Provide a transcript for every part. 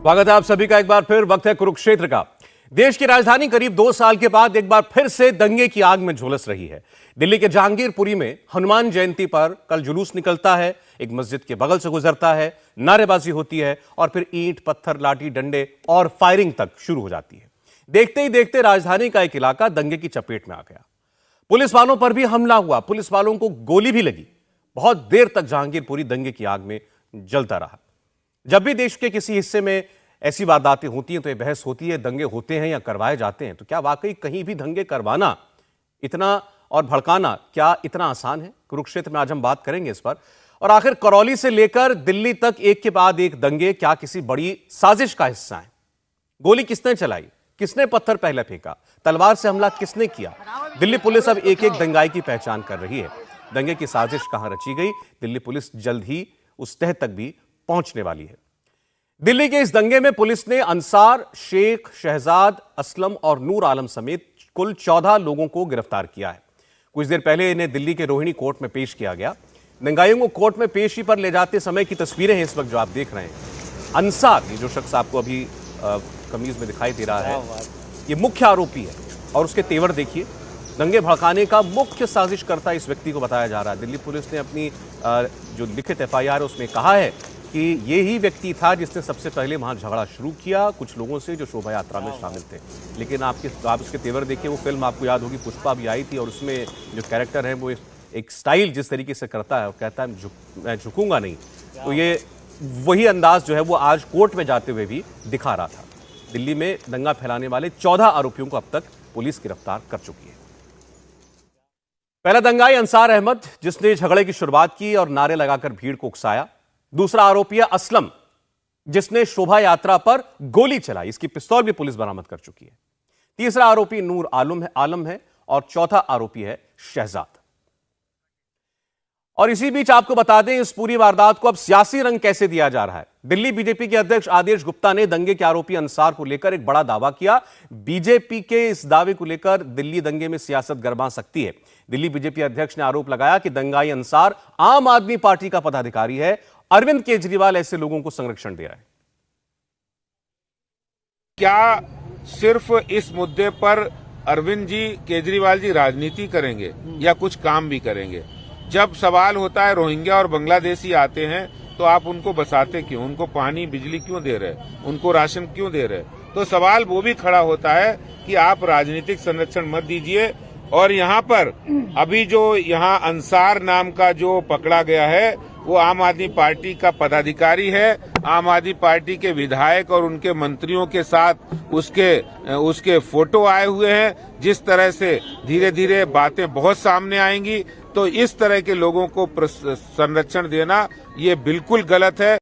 स्वागत है आप सभी का एक बार फिर। वक्त है कुरुक्षेत्र का। देश की राजधानी करीब 2 साल के बाद एक बार फिर से दंगे की आग में झुलस रही है। दिल्ली के जहांगीरपुरी में हनुमान जयंती पर कल जुलूस निकलता है, एक मस्जिद के बगल से गुजरता है, नारेबाजी होती है और फिर ईंट पत्थर लाठी डंडे और फायरिंग तक शुरू हो जाती है। देखते ही देखते राजधानी का एक इलाका दंगे की चपेट में आ गया। पुलिस वालों पर भी हमला हुआ, पुलिस वालों को गोली भी लगी। बहुत देर तक जहांगीरपुरी दंगे की आग में जलता रहा। जब भी देश के किसी हिस्से में ऐसी वारदातें होती हैं तो यह बहस होती है, दंगे होते हैं या करवाए जाते हैं तो क्या वाकई कहीं भी दंगे करवाना इतना और भड़काना क्या इतना आसान है? कुरुक्षेत्र में आज हम बात करेंगे इस पर। और आखिर करौली से लेकर दिल्ली तक एक के बाद एक दंगे क्या किसी बड़ी साजिश का हिस्सा है? गोली किसने चलाई, किसने पत्थर पहले फेंका, तलवार से हमला किसने किया? दिल्ली पुलिस अब एक एक दंगाई की पहचान कर रही है। दंगे की साजिश कहां रची गई, दिल्ली पुलिस जल्द ही उस तह तक भी पहुंचने वाली है। दिल्ली के इस दंगे में पुलिस ने अंसार, शेख, शहजाद, असलम और नूर आलम समेत कुल 14 लोगों को गिरफ्तार किया है। कुछ देर पहले इन्हें दिल्ली के रोहिणी कोर्ट में पेश किया गया। दंगाइयों को कोर्ट में पेशी पर ले जाते समय की तस्वीरें हैं इस वक्त जो आप देख रहे हैं। अंसार, ये जो शख्स आपको अभी कमीज में दिखाई दे रहा है, ये मुख्य आरोपी है और उसके तेवर देखिए। दंगे भड़काने का मुख्य साजिशकर्ता इस व्यक्ति को बताया जा रहा है। दिल्ली पुलिस ने अपनी जो लिखित FIR है उसमें कहा है कि ये ही व्यक्ति था जिसने सबसे पहले वहां झगड़ा शुरू किया कुछ लोगों से जो शोभा यात्रा में शामिल थे। लेकिन आप उसके तेवर देखिए। वो फिल्म आपको याद होगी, पुष्पा भी आई थी और उसमें जो कैरेक्टर है वो एक स्टाइल जिस तरीके से करता है और कहता है मैं झुकूंगा नहीं, तो ये वही अंदाज जो है वो आज कोर्ट में जाते हुए भी दिखा रहा था। दिल्ली में दंगा फैलाने वाले 14 आरोपियों को अब तक पुलिस गिरफ्तार कर चुकी है। पहला दंगाई अंसार अहमद, जिसने झगड़े की शुरुआत की और नारे लगाकर भीड़ को उकसाया। दूसरा आरोपी है असलम, जिसने शोभा यात्रा पर गोली चलाई। इसकी पिस्तौल भी पुलिस बरामद कर चुकी है। तीसरा आरोपी नूर आलम है और चौथा आरोपी है शहजाद। और इसी बीच आपको बता दें इस पूरी वारदात को अब सियासी रंग कैसे दिया जा रहा है। दिल्ली बीजेपी के अध्यक्ष आदेश गुप्ता ने दंगे के आरोपी अंसार को लेकर एक बड़ा दावा किया। बीजेपी के इस दावे को लेकर दिल्ली दंगे में सियासत गरमा सकती है। दिल्ली बीजेपी अध्यक्ष ने आरोप लगाया कि दंगाई अंसार आम आदमी पार्टी का पदाधिकारी है। अरविंद केजरीवाल ऐसे लोगों को संरक्षण दे रहा है। क्या सिर्फ इस मुद्दे पर अरविंद जी, केजरीवाल जी राजनीति करेंगे या कुछ काम भी करेंगे? जब सवाल होता है रोहिंग्या और बांग्लादेशी आते हैं तो आप उनको बसाते क्यों? उनको पानी बिजली क्यों दे रहे? उनको राशन क्यों दे रहे? तो सवाल वो भी खड़ा होता है कि आप राजनीतिक संरक्षण मत दीजिए। और यहाँ पर अभी जो यहाँ अंसार नाम का जो पकड़ा गया है वो आम आदमी पार्टी का पदाधिकारी है। आम आदमी पार्टी के विधायक और उनके मंत्रियों के साथ उसके फोटो आए हुए हैं। जिस तरह से धीरे धीरे बातें बहुत सामने आएंगी तो इस तरह के लोगों को संरक्षण देना ये बिल्कुल गलत है।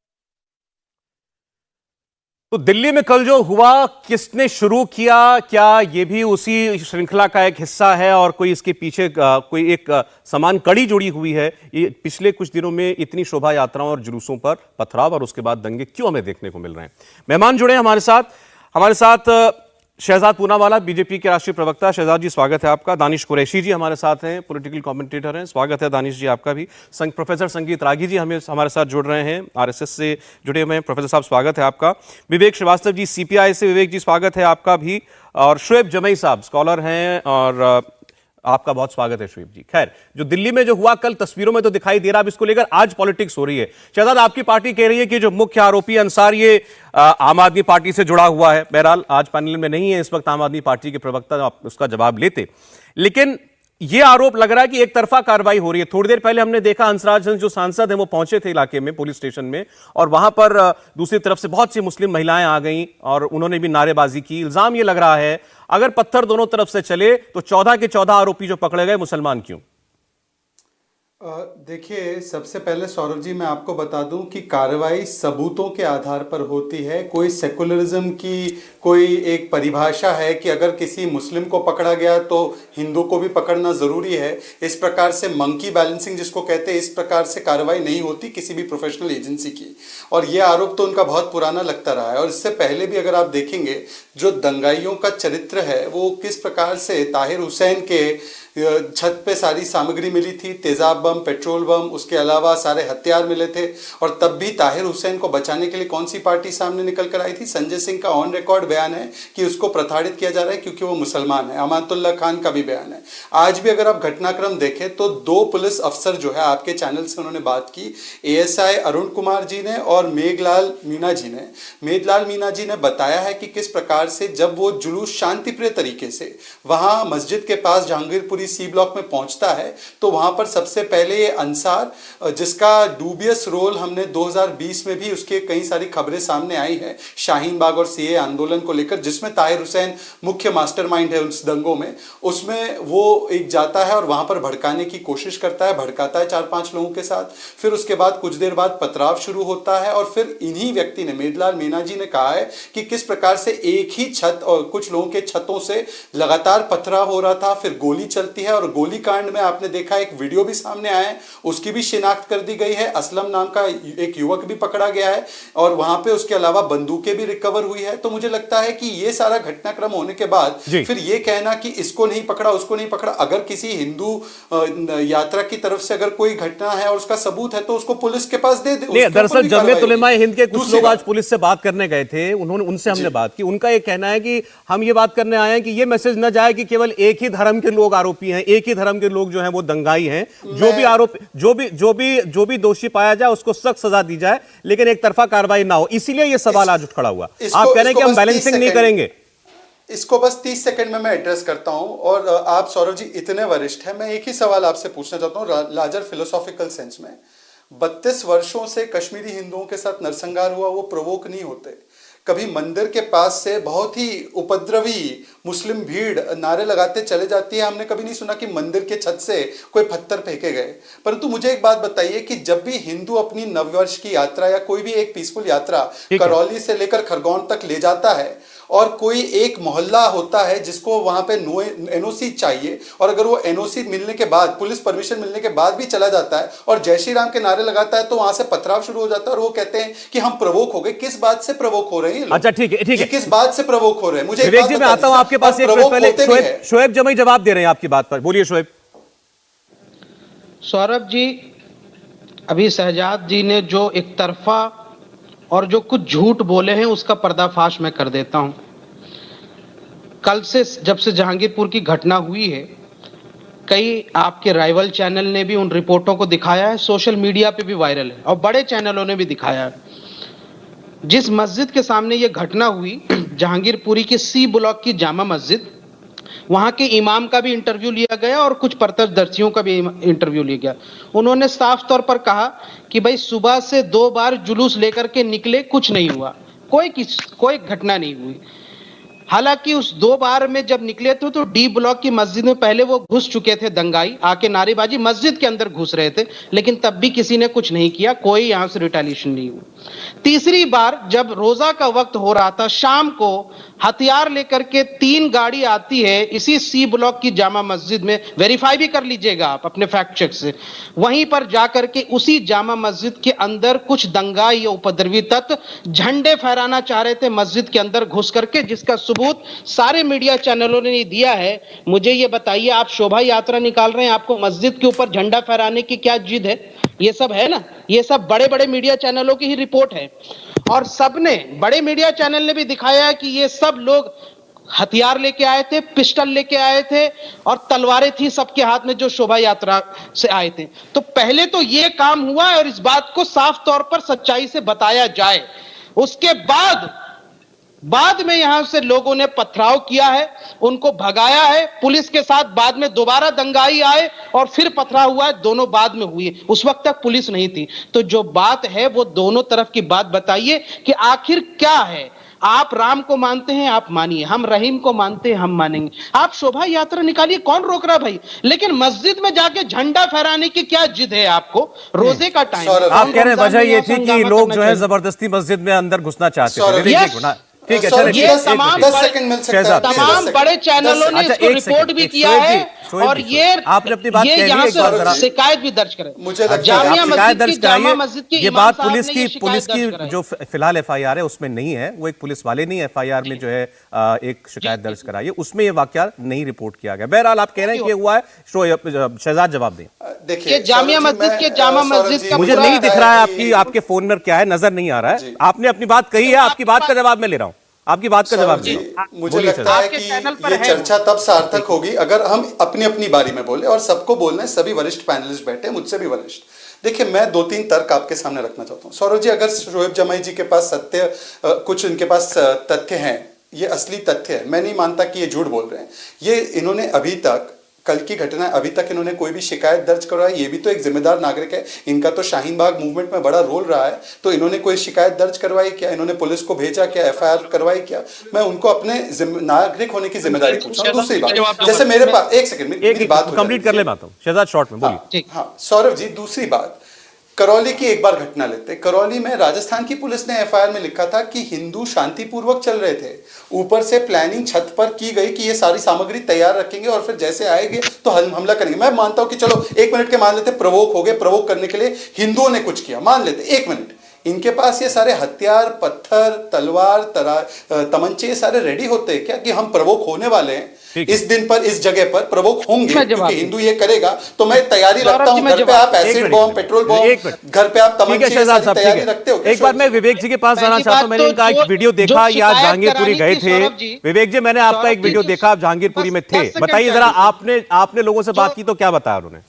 तो दिल्ली में कल जो हुआ, किसने शुरू किया? क्या ये भी उसी श्रृंखला का एक हिस्सा है और कोई इसके पीछे कोई एक समान कड़ी जुड़ी हुई है? ये पिछले कुछ दिनों में इतनी शोभा यात्राओं और जुलूसों पर पथराव और उसके बाद दंगे क्यों हमें देखने को मिल रहे हैं? मेहमान जुड़े हमारे साथ शहजाद पूनावाला, बीजेपी के राष्ट्रीय प्रवक्ता। शहजाद जी स्वागत है आपका। दानिश कुरैशी जी हमारे साथ हैं, पॉलिटिकल कमेंटेटर हैं। स्वागत है दानिश जी आपका भी। प्रोफेसर संगीत रागी जी हमारे साथ जुड़ रहे हैं, RSS से जुड़े हुए हैं। प्रोफेसर साहब स्वागत है आपका। विवेक श्रीवास्तव जी CPI से, विवेक जी स्वागत है आपका भी। और शुएब जमई साहब स्कॉलर हैं और आपका बहुत स्वागत है शुएब जी। खैर, जो दिल्ली में जो हुआ कल तस्वीरों में तो दिखाई दे रहा, अब इसको लेकर आज पॉलिटिक्स हो रही है। शहजाद, आपकी पार्टी कह रही है कि जो मुख्य आरोपी अंसार ये आम आदमी पार्टी से जुड़ा हुआ है। बहरहाल आज पैनल में नहीं है इस वक्त आम आदमी पार्टी के प्रवक्ता, आप उसका जवाब लेते। लेकिन ये आरोप लग रहा है कि एक तरफा कार्रवाई हो रही है। थोड़ी देर पहले हमने देखा हंसराज जो सांसद हैं वो पहुंचे थे इलाके में, पुलिस स्टेशन में, और वहां पर दूसरी तरफ से बहुत सी मुस्लिम महिलाएं आ गईं और उन्होंने भी नारेबाजी की। इल्जाम ये लग रहा है अगर पत्थर दोनों तरफ से चले तो 14 के 14 आरोपी जो पकड़े गए मुसलमान क्यों? देखिए, सबसे पहले सौरभ जी मैं आपको बता दूं कि कार्रवाई सबूतों के आधार पर होती है। कोई सेकुलरिज्म की कोई एक परिभाषा है कि अगर किसी मुस्लिम को पकड़ा गया तो हिंदू को भी पकड़ना ज़रूरी है, इस प्रकार से मंकी बैलेंसिंग जिसको कहते हैं, इस प्रकार से कार्रवाई नहीं होती किसी भी प्रोफेशनल एजेंसी की। और ये आरोप तो उनका बहुत पुराना लगता रहा है। और इससे पहले भी अगर आप देखेंगे जो दंगाइयों का चरित्र है वो किस प्रकार से ताहिर हुसैन के छत पे सारी सामग्री मिली थी, तेजाब बम, पेट्रोल बम, उसके अलावा सारे हथियार मिले थे। और तब भी ताहिर हुसैन को बचाने के लिए कौन सी पार्टी सामने निकल कर आई थी? संजय सिंह का ऑन रिकॉर्ड बयान है कि उसको प्रताड़ित किया जा रहा है क्योंकि वो मुसलमान है। अमानतुल्लाह खान का भी बयान है। आज भी अगर आप घटनाक्रम देखें तो 2 पुलिस अफसर जो है, आपके चैनल से उन्होंने बात की, एएसआई अरुण कुमार जी ने और मेघलाल मीणा जी ने। मेघलाल मीणा जी ने बताया है कि किस प्रकार से जब वो जुलूस शांतिप्रिय तरीके से वहां मस्जिद के पास जहांगीरपुरी सी ब्लॉक में पहुंचता है तो वहां पर सबसे पहले ये अंसार, जिसका डूबियस रोल हमने 2020 में भी उसके कई सारी खबरें सामने आई है शाहीन बाग और सीए आंदोलन को लेकर, जिसमें ताहिर हुसैन मुख्य मास्टरमाइंड है उस दंगों में, उसमें वो एक जाता है और वहां पर भड़काने की कोशिश करता है, भड़काता है 4-5 लोगों के साथ। फिर उसके बाद कुछ देर बाद पथराव शुरू होता है और फिर इन्हीं व्यक्ति ने, मेघलाल मीणा जी ने कहा है कि किस प्रकार से एक ही छत और कुछ लोगों के छतों से लगातार पथराव हो रहा था, फिर गोली चलती है और गोली कांड में आपने देखा एक वीडियो भी सामने आया है, उसकी भी शिनाख्त कर दी गई है। असलम नाम का एक युवक भी पकड़ा गया है और वहां पे उसके अलावा बंदूकें भी रिकवर हुई है। तो मुझे लगता है कि ये सारा घटनाक्रम होने के बाद फिर ये कहना कि इसको नहीं पकड़ा, उसको नहीं पकड़ा, अगर किसी हिंदू यात्रा की तरफ से अगर कोई घटना है और उसका सबूत है तो उसको पुलिस के पास दे दे। दरअसल जमीयत उलेमा हिंद के कुछ लोग आज पुलिस से बात करने गए थे, उनसे हमने बात की। उनका ये कहना है कि हम ये बात करने आए हैं कि ये मैसेज न जाए कि केवल एक ही धर्म के लोग आरोपी हैं, एक ही धर्म के लोग जो हैं वो दंगाई हैं। जो भी दोषी पाया जाए उसको सख्त सजा दी जाए, लेकिन एक तरफा कार्रवाई ना हो। इसीलिए ये सवाल आज उठ खड़ा हुआ। आप कह रहे हैं कि हम बैलेंसिंग नहीं करेंगे। इसको बस 30 सेकंड में मैं एड्रेस करता हूं। और आप सौरभ जी इतने वरिष्ठ हैं, मैं एक ही सवाल आपसे पूछना चाहता हूं लार्जर फिलोसॉफिकल सेंस में। 32 वर्षों से कश्मीरी हिंदुओं के साथ नरसंहार हुआ, वो प्रोवोक नहीं होते। कभी मंदिर के पास से बहुत ही उपद्रवी मुस्लिम भीड़ नारे लगाते चले जाती है, हमने कभी नहीं सुना कि मंदिर के छत से कोई पत्थर फेंके गए। परंतु मुझे एक बात बताइए कि जब भी हिंदू अपनी नववर्ष की यात्रा या कोई भी एक पीसफुल यात्रा करौली से लेकर खरगोन तक ले जाता है और कोई एक मोहल्ला होता है जिसको वहां पे एनओसी चाहिए, और अगर वो एनओसी मिलने के बाद, पुलिस परमिशन मिलने के बाद भी चला जाता है और जय श्री राम के नारे लगाता है, तो वहां से पथराव शुरू हो जाता है और वो कहते हैं कि हम प्रवोक हो गए। किस बात से प्रवोक हो रहे हैं? अच्छा ठीक है, किस बात से प्रवोक हो रहे हैं? मुझे विवेक जी मैं आता हूं आपके पास। एक मिनट पहले शोएब जमाई जवाब दे रहे हैं आपकी बात पर, बोलिए शोएब। सौरभ जी, अभी शहजाद जी ने जो एक तरफा और जो कुछ झूठ बोले हैं उसका पर्दाफाश मैं कर देता हूं। कल से जब से जहांगीरपुर की घटना हुई है, कई आपके राइवल चैनल ने भी उन रिपोर्टों को दिखाया है, सोशल मीडिया पे भी वायरल है और बड़े चैनलों ने भी दिखाया है। जिस मस्जिद के सामने ये घटना हुई, जहांगीरपुरी की सी ब्लॉक की जामा मस्जिद, वहां के इमाम का भी इंटरव्यू लिया गया और कुछ प्रत्यक्षदर्शियों का भी इंटरव्यू लिया गया। उन्होंने साफ तौर पर कहा कि भाई सुबह से 2 बार जुलूस लेकर के निकले, कुछ नहीं हुआ, कोई घटना नहीं हुई। हालांकि उस 2 बार में जब निकले थे तो डी ब्लॉक की मस्जिद में पहले वो घुस चुके थे, दंगाई आके नारेबाजी मस्जिद के अंदर घुस रहे थे, लेकिन तब भी किसी ने कुछ नहीं किया, कोई यहां से रिटेलिएशन नहीं हुआ। तीसरी बार जब रोजा का वक्त हो रहा था, शाम को हथियार लेकर के 3 गाड़ी आती है इसी सी ब्लॉक की जामा मस्जिद में, वेरीफाई भी कर लीजिएगा आप अपने फैक्ट चेक से। वहीं पर जाकर के उसी जामा मस्जिद के अंदर कुछ दंगाई या उपद्रवी तत्व झंडे फहराना चाह रहे थे मस्जिद के अंदर घुस करके, जिसका सबूत सारे मीडिया चैनलों ने दिया है। मुझे ये बताइए, आप शोभा यात्रा निकाल रहे हैं, आपको मस्जिद के ऊपर झंडा फहराने की क्या जिद है? ये सब है ना, ये सब बड़े बड़े मीडिया चैनलों की ही रिपोर्ट है और सबने, बड़े मीडिया चैनल ने भी दिखाया है कि ये सब लोग हथियार लेके आए थे, पिस्टल लेके आए थे और तलवारें थी सबके हाथ में जो शोभा यात्रा से आए थे। तो पहले तो ये काम हुआ और इस बात को साफ तौर पर सच्चाई से बताया जाए। उसके बाद में यहां से लोगों ने पथराव किया है, उनको भगाया है, पुलिस के साथ बाद में दोबारा दंगाई आए और फिर पथराव हुआ है, दोनों बाद में हुई। उस वक्त तक पुलिस नहीं थी। तो जो बात है वो दोनों तरफ की बात बताइए कि आखिर क्या है। आप राम को मानते हैं, आप मानिए, हम रहीम को मानते हैं, हम मानेंगे। आप शोभा यात्रा निकालिए, कौन रोक रहा भाई, लेकिन मस्जिद में जाके झंडा फहराने की क्या जिद है आपको? रोजे का टाइम, आप कह रहे हैं वजह ये थी कि लोग जो है जबरदस्ती मस्जिद में अंदर घुसना चाहते थे। ठीक है, तमाम बड़े चैनलों ने इसको रिपोर्ट भी किया है शोएब और जी, ये आपने अपनी बात ये कह ली यहाँ है, एक बार जरा से शिकायत भी दर्ज करें। मुझे लगता है जामिया आप शिकायत दर्ज जामा कराइए। मस्जिद के ये इमाम बात साहब पुलिस ने की ये शिकायत दर्ज कराई। जो फिलहाल एफआईआर है उसमें नहीं है, वो एक पुलिस वाले ने एफआईआर में जो है एक शिकायत दर्ज कराई है, उसमें ये वाकया नहीं रिपोर्ट किया गया। बहरहाल आप कह रहे हैं कि ये हुआ है, शहजाद जवाब दें। देखिए जामिया मस्जिद के जामा मस्जिद का मुझे पूरा नहीं दिख रहा है आपकी आपके फोन में क्या है, नजर नहीं आ रहा है। आपने अपनी बात कही है, आपकी बात का जवाब मैं ले रहा हूं, आपकी बात का जवाब दे रहा हूं। मुझे लगता है कि ये चर्चा तब सार्थक होगी अगर हम अपनी अपनी बारी में बोले, और सबको बोलना है, सभी वरिष्ठ पैनलिस्ट बैठे, मुझसे भी वरिष्ठ। देखिए, मैं 2-3 तर्क आपके सामने रखना चाहता हूँ। सौरभ जी, अगर शोएब जमाई जी के पास कुछ इनके पास तथ्य हैं, ये असली तथ्य है, मैं नहीं मानता कि ये झूठ बोल रहे हैं। ये इन्होंने अभी तक, कल की घटना, अभी तक इन्होंने कोई भी शिकायत दर्ज करवाई, ये भी तो एक जिम्मेदार नागरिक है, इनका तो शाहीन बाग मूवमेंट में बड़ा रोल रहा है, तो इन्होंने कोई शिकायत दर्ज करवाई क्या? इन्होंने पुलिस को भेजा क्या? एफआईआर करवाई क्या? मैं उनको अपने नागरिक होने की जिम्मेदारी पूछ रहा हूं। दूसरी बात, जैसे मेरे पास, एक सेकंड, मेरी बात कंप्लीट कर ले बात, शहजाद शॉर्ट में बोलिए। हाँ सौरभ जी, दूसरी बात, करौली की एक बार घटना लेते हैं। करौली में राजस्थान की पुलिस ने एफआईआर में लिखा था कि हिंदू शांतिपूर्वक चल रहे थे, ऊपर से प्लानिंग छत पर की गई कि ये सारी सामग्री तैयार रखेंगे और फिर जैसे आएंगे तो हमला करेंगे। मैं मानता हूं कि चलो 1 मिनट के मान लेते, प्रवोक हो गए, प्रवोक करने के लिए हिंदुओं ने कुछ किया, मान लेते 1 मिनट। इनके पास ये सारे हथियार, पत्थर, तलवार, तमंचे, ये सारे रेडी होते हैं क्या कि हम प्रवोक होने वाले हैं इस दिन पर, इस जगह पर प्रवोक होंगे क्योंकि हिंदू ये करेगा, तो मैं तैयारी रखता हूं। घर पे आप एसिड बॉम्ब, पेट्रोल बॉम्ब, घर पे आप तमंचे, तैयारी रखते हो। एक बार मैं विवेक जी के पास जाना चाहता हूं। मैंने इनका एक वीडियो देखा, ये आज जहांगीरपुरी गए थे। विवेक जी, मैंने आपका एक वीडियो देखा, आप जहांगीरपुरी में थे, बताइए जरा, आपने लोगों से बात की तो क्या बताया उन्होंने?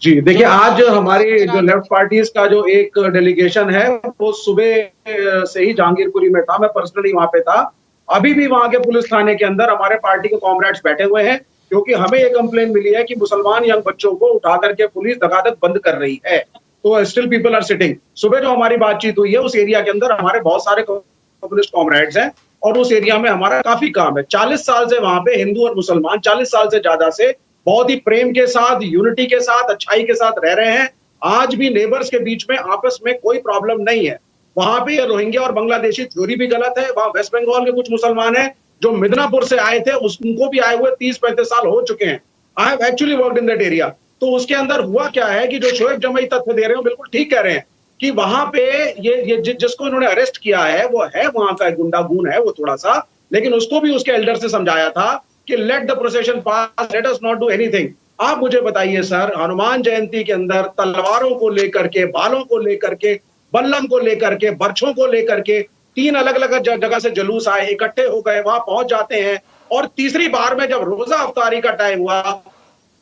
जी देखिए, आज हमारी जो लेफ्ट पार्टीज का जो एक डेलीगेशन है वो सुबह से ही जहांगीरपुरी में था, मैं पर्सनली वहां पे था। अभी भी वहां के पुलिस थाने के अंदर हमारे पार्टी के कॉमरेड्स बैठे हुए हैं, क्योंकि हमें ये कंप्लेन मिली है कि मुसलमान यंग बच्चों को उठा करके पुलिस धगाधक बंद कर रही है, तो स्टिल पीपल आर सिटिंग। सुबह जो हमारी बातचीत हुई है उस एरिया के अंदर हमारे बहुत सारे कम्युनिस्ट कॉमरेड्स हैं और उस एरिया में हमारा काफी काम है। 40 साल से वहां पे हिंदू और मुसलमान 40 साल से ज्यादा से बहुत ही प्रेम के साथ, यूनिटी के साथ, अच्छाई के साथ रह रहे हैं। आज भी नेबर्स के बीच में आपस में कोई प्रॉब्लम नहीं है। वहां पे ये रोहिंग्या और बांग्लादेशी थ्योरी भी गलत है। वहां वेस्ट बंगाल के कुछ मुसलमान हैं जो मिदनापुर से आए थे, उनको भी आए हुए 30-35 साल हो चुके हैं। I have actually worked in that area. तो उसके अंदर हुआ क्या है कि जो शोएब जमाई तथ्य दे रहे हो बिल्कुल ठीक कह रहे हैं कि वहां पे ये जिसको इन्होंने अरेस्ट किया है वो है वहां का गुंडागून है वो थोड़ा सा, लेकिन उसको भी उसके एल्डर से समझाया था कि let the procession pass, let us not do anything. आप मुझे बताइए सर, हनुमान जयंती के अंदर तलवारों को लेकर के, बालों को लेकर के, बल्लम को लेकर के, बर्छों को लेकर के 3 अलग अलग जगह से जुलूस आए, इकट्ठे हो गए, वहां पहुंच जाते हैं और तीसरी बार में जब रोजा अफ्तारी का टाइम हुआ,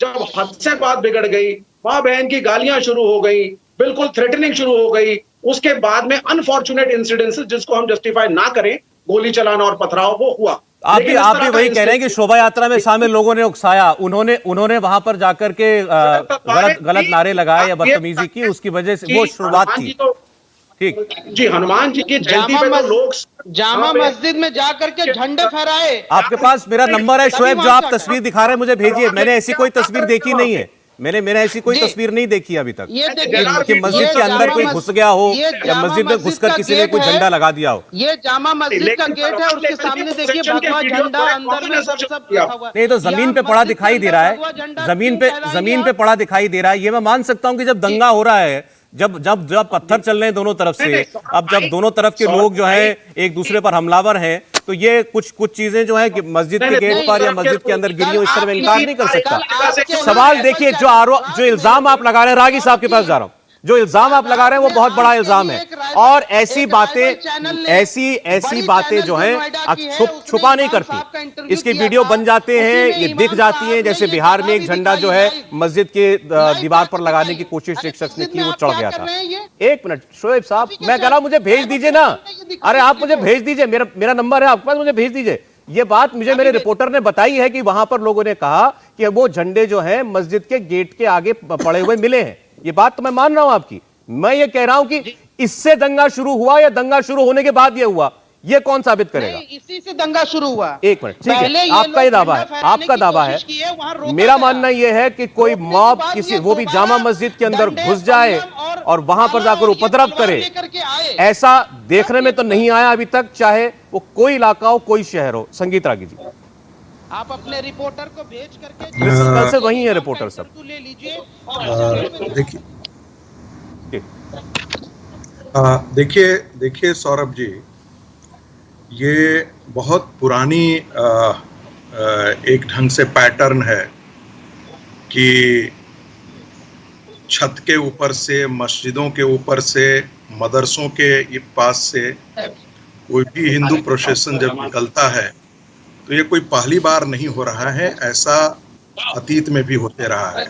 जब हद से बात बिगड़ गई, मां बहन की गालियां शुरू हो गई, बिल्कुल थ्रेटनिंग शुरू हो गई। उसके बाद में अनफॉर्चुनेट इंसिडेंसेस जिसको हम जस्टिफाई ना करें, गोली चलाना और पथराव, वो हुआ। आप भी वही कह रहे हैं कि शोभा यात्रा में शामिल लोगों ने उकसाया, उन्होंने वहां पर जाकर के गलत नारे लगाए या बदतमीजी की, उसकी वजह से वो शुरुआत थी। ठीक जी, हनुमान जी की जयंती पे तो लोग जामा मस्जिद में जाकर के झंडे फहराए। आपके पास मेरा नंबर है शोएब, जो आप तस्वीर दिखा रहे हैं मुझे भेजिए। मैंने ऐसी कोई तस्वीर देखी नहीं है, मैंने ऐसी कोई तस्वीर नहीं देखी अभी तक कि मस्जिद के अंदर कोई घुस गया हो या मस्जिद में घुसकर किसी ने कोई झंडा लगा दिया हो। ये जामा मस्जिद का गेट है और उसके सामने देखिए भगवा झंडा अंदर में सब नहीं तो जमीन पे पड़ा दिखाई दे रहा है, जमीन पे पड़ा दिखाई दे रहा है। ये मैं मान सकता हूं कि जब दंगा हो रहा है, जब पत्थर चल रहे हैं दोनों तरफ से, अब जब दोनों तरफ के लोग जो हैं एक दूसरे पर हमलावर हैं, तो ये कुछ चीजें जो है कि मस्जिद के गेट पर या मस्जिद के अंदर गिरी हो, इस तरह में इनकार नहीं कर सकता। सवाल देखिए, जो इल्जाम आप लगा रहे हैं, रागी साहब के पास जा रहा हूं, जो इल्जाम आप लगा रहे हैं वो बहुत बड़ा इल्जाम है और ऐसी बातें जो हैं छुपा नहीं करती। इसके वीडियो बन जाते हैं, ये दिख जाती हैं। जैसे बिहार में एक झंडा जो है मस्जिद के दीवार पर लगाने की कोशिश एक शख्स ने की, वो चढ़ गया था। 1 मिनट शोएब साहब, मैं कह रहा हूं मुझे भेज दीजिए ना। अरे आप मुझे भेज दीजिए, मेरा नंबर है आपके पास, मुझे भेज दीजिए। ये बात मुझे मेरे रिपोर्टर ने बताई है कि वहां पर लोगों ने कहा कि वो झंडे जो है मस्जिद के गेट के आगे पड़े हुए मिले हैं। ये बात तो मैं मान रहा हूं आपकी। मैं ये कह रहा हूं कि इससे दंगा शुरू हुआ या दंगा शुरू होने के बाद ये हुआ, ये कौन साबित करेगा? इसी से दंगा शुरू हुआ। 1 मिनट, ठीक है, आपका ही दावा है, आपका दावा है। मेरा मानना यह है कि कोई मॉब किसी, वो भी जामा मस्जिद के अंदर घुस जाए और वहां पर जाकर उपद्रव करे, ऐसा देखने में तो नहीं आया अभी तक, चाहे वो कोई इलाका हो, कोई शहर हो। संगीत रागी जी। आप अपने रिपोर्टर को भेज करके कल से वही है रिपोर्टर सब। ले लीजिए और देखिए जी। देखिए देखिए सौरभ जी, ये बहुत पुरानी एक ढंग से पैटर्न है कि छत के ऊपर से, मस्जिदों के ऊपर से, मदरसों के पास से कोई भी हिंदू प्रोसेशन जब निकलता है तो ये कोई पहली बार नहीं हो रहा है, ऐसा अतीत में भी होते रहा है।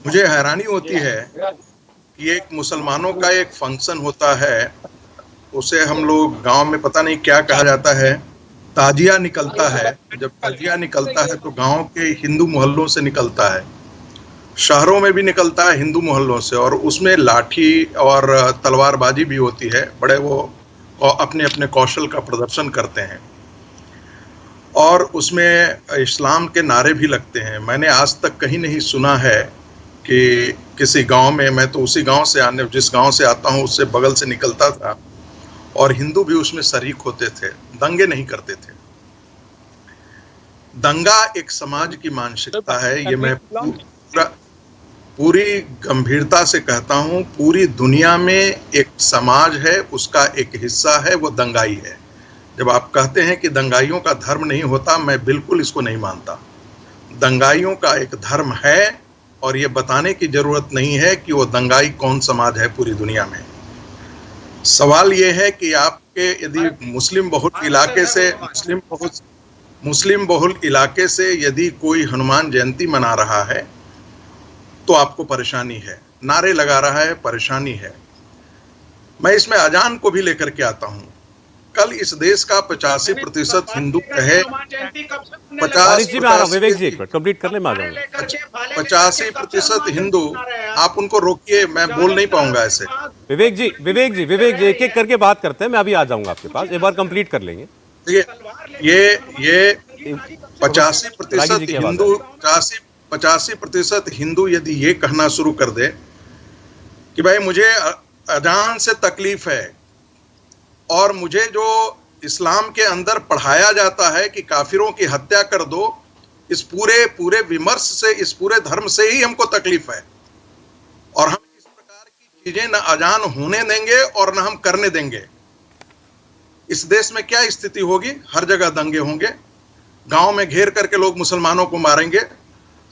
मुझे हैरानी होती है कि एक मुसलमानों का एक फंक्शन होता है, उसे हम लोग गांव में पता नहीं क्या कहा जाता है, ताजिया निकलता है। जब ताजिया निकलता है तो गांव के हिंदू मोहल्लों से निकलता है, शहरों में भी निकलता है हिंदू मोहल्लों से, और उसमें लाठी और तलवारबाजी भी होती है। बड़े वो अपने अपने कौशल का प्रदर्शन करते हैं और उसमें इस्लाम के नारे भी लगते हैं। मैंने आज तक कहीं नहीं सुना है कि किसी गांव में, मैं तो उसी गांव से जिस गांव से आता हूं उससे बगल से निकलता था और हिंदू भी उसमें शरीक होते थे, दंगे नहीं करते थे। दंगा एक समाज की मानसिकता है, ये मैं पूरी गंभीरता से कहता हूं। पूरी दुनिया में एक समाज है, उसका एक हिस्सा है, वो दंगाई है। जब आप कहते हैं कि दंगाइयों का धर्म नहीं होता, मैं बिल्कुल इसको नहीं मानता। दंगाइयों का एक धर्म है और ये बताने की जरूरत नहीं है कि वो दंगाई कौन समाज है पूरी दुनिया में। सवाल ये है कि आपके यदि मुस्लिम बहुल इलाके से यदि कोई हनुमान जयंती मना रहा है तो आपको परेशानी है, नारे लगा रहा है, परेशानी है। मैं इसमें अजान को भी लेकर के आता हूं। कल इस देश का 85% हिंदू है, 85% हिंदू, आप उनको रोकिए, मैं बोल नहीं पाऊंगा ऐसे। विवेक जी एक एक करके बात करते हैं, मैं अभी आ जाऊंगा आपके पास, एक बार कंप्लीट कर लेंगे। ये 85% हिंदू यदि ये कहना शुरू कर दे कि भाई मुझे अजान से तकलीफ है और मुझे जो इस्लाम के अंदर पढ़ाया जाता है कि काफिरों की हत्या कर दो, इस पूरे विमर्श से, इस पूरे धर्म से ही हमको तकलीफ है और हम इस प्रकार की चीजें न अजान होने देंगे और न हम करने देंगे। इस देश में क्या स्थिति होगी? हर जगह दंगे होंगे, गांव में घेर करके लोग मुसलमानों को मारेंगे,